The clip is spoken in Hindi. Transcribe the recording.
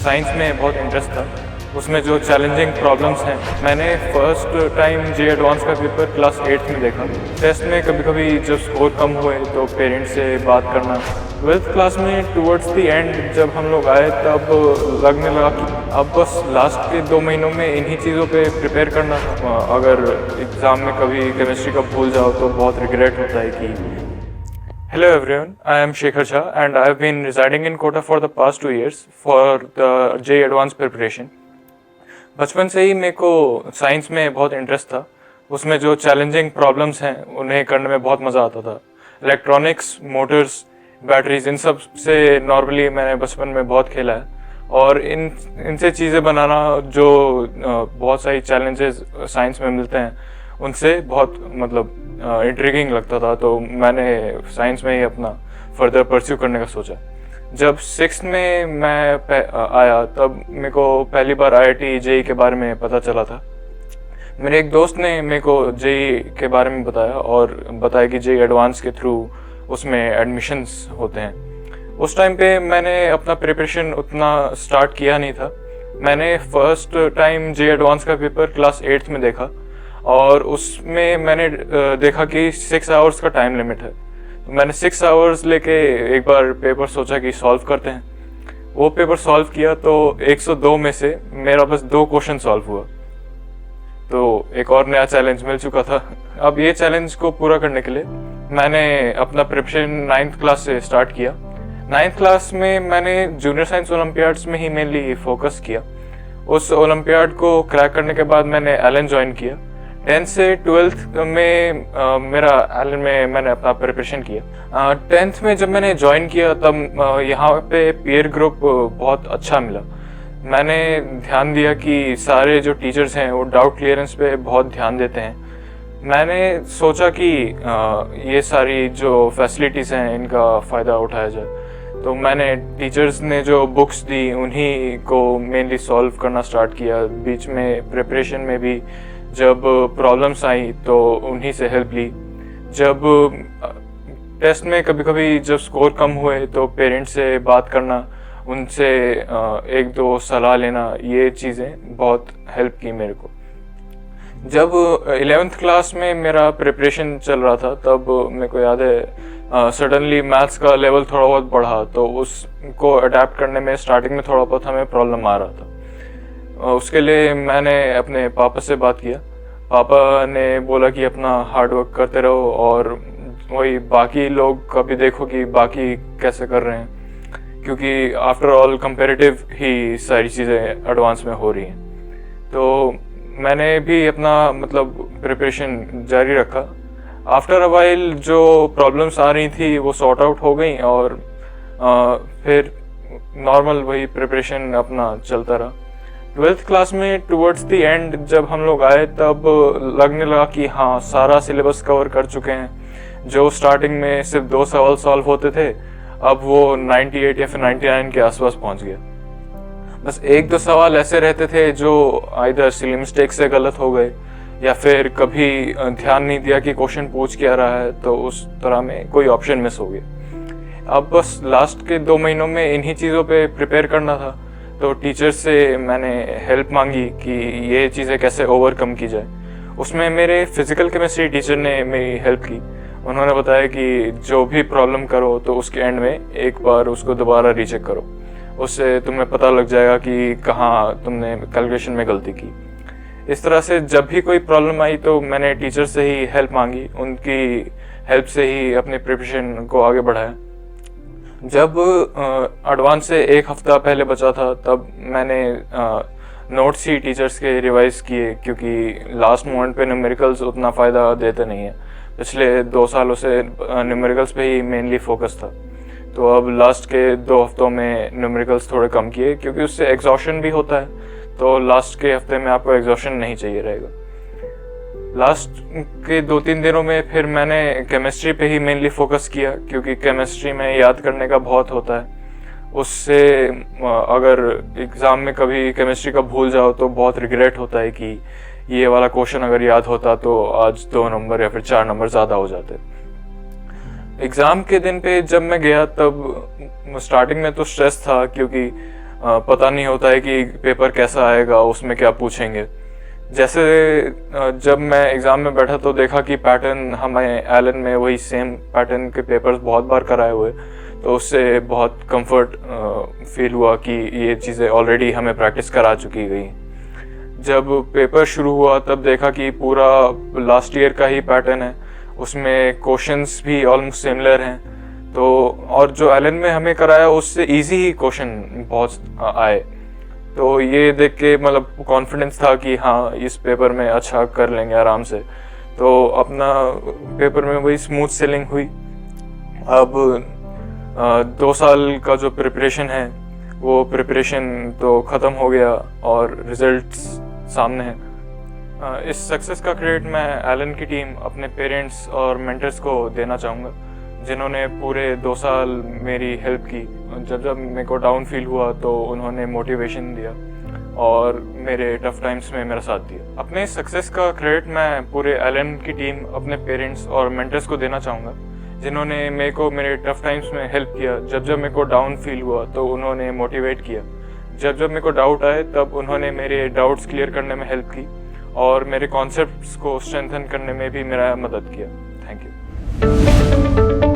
साइंस में बहुत इंटरेस्ट था, उसमें जो चैलेंजिंग प्रॉब्लम्स हैं। मैंने फर्स्ट टाइम जे एडवांस का पेपर क्लास 8th में देखा। टेस्ट में कभी कभी जब स्कोर कम हुए तो पेरेंट्स से बात करना। 12th क्लास में टुवर्ड्स द एंड जब हम लोग आए तब लगने लगा कि अब बस लास्ट के 2 महीनों में इन्हीं चीज़ों पे प्रिपेयर करना। अगर एग्ज़ाम में कभी केमिस्ट्री का भूल जाओ तो बहुत रिग्रेट होता है कि Hello everyone, I am Shekhar Jha and I have been residing in Kota for the past 2 years for the JEE Advanced preparation. बचपन से ही मेरे को साइंस में बहुत इंटरेस्ट था, उसमें जो चैलेंजिंग प्रॉब्लम्स हैं उन्हें करने में बहुत मज़ा आता था। इलेक्ट्रॉनिक्स, मोटर्स, बैटरीज, इन सब से नॉर्मली मैंने बचपन में बहुत खेला है और इनसे चीज़ें बनाना जो बहुत सारी चैलेंजेस साइंस में मिलते हैं उनसे बहुत इंट्रिगिंग लगता था। तो मैंने साइंस में ही अपना फर्दर परस्यू करने का सोचा। जब 6th में मैं आया तब मेरे को पहली बार IIT JEE के बारे में पता चला था। मेरे एक दोस्त ने मेरे को JEE के बारे में बताया और बताया कि JEE एडवांस के थ्रू उसमें एडमिशन्स होते हैं। उस टाइम पे मैंने अपना प्रिपरेशन उतना स्टार्ट किया नहीं था। मैंने फर्स्ट टाइम JEE एडवांस का पेपर क्लास 8th में देखा और उसमें मैंने देखा कि 6 आवर्स का टाइम लिमिट है। तो मैंने 6 आवर्स लेके एक बार पेपर सोचा कि सॉल्व करते हैं। वो पेपर सॉल्व किया तो 102 में से मेरा बस 2 क्वेश्चन सॉल्व हुआ। तो एक और नया चैलेंज मिल चुका था। अब ये चैलेंज को पूरा करने के लिए मैंने अपना प्रिपरेशन 9th क्लास से स्टार्ट किया। 9th क्लास में मैंने जूनियर साइंस ओलंपियाड्स में ही मेनली फोकस किया। उस ओलंपियाड को क्रैक करने के बाद मैंने एलन ज्वाइन किया। 10th से 12th में मेरा एलन में मैंने अपना प्रिपरेशन किया। 10th में जब मैंने ज्वाइन किया तब यहाँ पे पीयर ग्रुप बहुत अच्छा मिला। मैंने ध्यान दिया कि सारे जो टीचर्स हैं वो डाउट क्लियरेंस पे बहुत ध्यान देते हैं। मैंने सोचा कि ये सारी जो फैसिलिटीज़ हैं इनका फ़ायदा उठाया जाए। तो मैंने टीचर्स ने जो बुक्स दी उन्हीं को मेनली सॉल्व करना स्टार्ट किया। बीच में प्रिपरेशन में भी जब प्रॉब्लम्स आई तो उन्हीं से हेल्प ली। जब टेस्ट में कभी कभी जब स्कोर कम हुए तो पेरेंट्स से बात करना, उनसे 1-2 सलाह लेना, ये चीज़ें बहुत हेल्प की मेरे को। जब 11th क्लास में मेरा प्रिपरेशन चल रहा था तब मेरे को याद है सडनली मैथ्स का लेवल थोड़ा बहुत बढ़ा, तो उसको अडेप्ट करने में स्टार्टिंग में थोड़ा बहुत हमें प्रॉब्लम आ रहा था। उसके लिए मैंने अपने पापा से बात किया। पापा ने बोला कि अपना हार्ड वर्क करते रहो और वही बाकी लोग का भी देखो कि बाकी कैसे कर रहे हैं, क्योंकि आफ्टर ऑल कंपैरेटिव ही सारी चीज़ें एडवांस में हो रही हैं। तो मैंने भी अपना प्रिपरेशन जारी रखा। आफ्टर अ वाइल जो प्रॉब्लम्स आ रही थी वो सॉर्ट आउट हो गई और फिर नॉर्मल वही प्रिपरेशन अपना चलता रहा। 12th क्लास में टुवर्ड्स द एंड जब हम लोग आए तब लगने लगा कि हाँ, सारा सिलेबस कवर कर चुके हैं। जो स्टार्टिंग में सिर्फ 2 सवाल सॉल्व होते थे अब वो 98 या फिर 99 के आसपास पहुंच गया। बस 1-2 सवाल ऐसे रहते थे जो आइदर सिली मिस्टेक से गलत हो गए या फिर कभी ध्यान नहीं दिया कि क्वेश्चन पूछ क्या रहा है, तो उस तरह में कोई ऑप्शन मिस हो गया। अब बस लास्ट के 2 महीनों में इन्हीं चीज़ों पे प्रिपेयर करना था। तो टीचर से मैंने हेल्प मांगी कि ये चीज़ें कैसे ओवरकम की जाए। उसमें मेरे फिज़िकल केमिस्ट्री टीचर ने मेरी हेल्प की। उन्होंने बताया कि जो भी प्रॉब्लम करो तो उसके एंड में एक बार उसको दोबारा रीचेक करो, उससे तुम्हें पता लग जाएगा कि कहाँ तुमने कैलकुलेशन में गलती की। इस तरह से जब भी कोई प्रॉब्लम आई तो मैंने टीचर से ही हेल्प मांगी, उनकी हेल्प से ही अपने प्रिपरेशन को आगे बढ़ाया। जब एडवांस से 1 हफ्ता पहले बचा था तब मैंने नोट्स ही टीचर्स के रिवाइज किए, क्योंकि लास्ट मोमेंट पे न्यूमेरिकल्स उतना फ़ायदा देते नहीं है। पिछले 2 सालों से न्यूमेरिकल्स पे ही मेनली फोकस था। तो अब लास्ट के 2 हफ्तों में न्यूमेरिकल्स थोड़े कम किए, क्योंकि उससे एग्जॉशन भी होता है। तो लास्ट के हफ्ते में आपको एग्जॉशन नहीं चाहिए रहेगा। लास्ट के 2-3 दिनों में फिर मैंने केमिस्ट्री पे ही मेनली फोकस किया, क्योंकि केमिस्ट्री में याद करने का बहुत होता है। उससे अगर एग्ज़ाम में कभी केमिस्ट्री का भूल जाओ तो बहुत रिग्रेट होता है कि ये वाला क्वेश्चन अगर याद होता तो आज 2 नंबर या फिर 4 नंबर ज़्यादा हो जाते। एग्ज़ाम के दिन पे जब मैं गया तब स्टार्टिंग में तो स्ट्रेस था, क्योंकि पता नहीं होता है कि पेपर कैसा आएगा, उसमें क्या पूछेंगे। जैसे जब मैं एग्ज़ाम में बैठा तो देखा कि पैटर्न हमें एलन में वही सेम पैटर्न के पेपर्स बहुत बार कराए हुए, तो उससे बहुत कंफर्ट फील हुआ कि ये चीज़ें ऑलरेडी हमें प्रैक्टिस करा चुकी गई। जब पेपर शुरू हुआ तब देखा कि पूरा लास्ट ईयर का ही पैटर्न है, उसमें क्वेश्चंस भी ऑलमोस्ट सिमिलर हैं। तो और जो एलन में हमें कराया उससे इजी ही क्वेश्चन बहुत आए, तो ये देख के मतलब कॉन्फिडेंस था कि हाँ इस पेपर में अच्छा कर लेंगे आराम से। तो अपना पेपर में वही स्मूथ सेलिंग हुई। अब 2 साल का जो प्रिपरेशन है वो प्रिपरेशन तो ख़त्म हो गया और रिजल्ट्स सामने हैं। इस सक्सेस का क्रेडिट मैं एलन की टीम, अपने पेरेंट्स और मेंटर्स को देना चाहूँगा, जिन्होंने पूरे 2 साल मेरी हेल्प की। जब मेरे को डाउन फील हुआ तो उन्होंने मोटिवेशन दिया और मेरे टफ टाइम्स में मेरा साथ दिया। अपने सक्सेस का क्रेडिट मैं पूरे एलन की टीम, अपने पेरेंट्स और मेंटर्स को देना चाहूँगा, जिन्होंने मेरे को मेरे टफ टाइम्स में हेल्प किया। जब मेरे को डाउन फील हुआ तो उन्होंने मोटिवेट किया। जब मेरे को डाउट आए तब उन्होंने मेरे डाउट्स क्लियर करने में हेल्प की और मेरे कॉन्सेप्ट्स को स्ट्रेंथन करने में भी मेरा मदद किया। Thank you.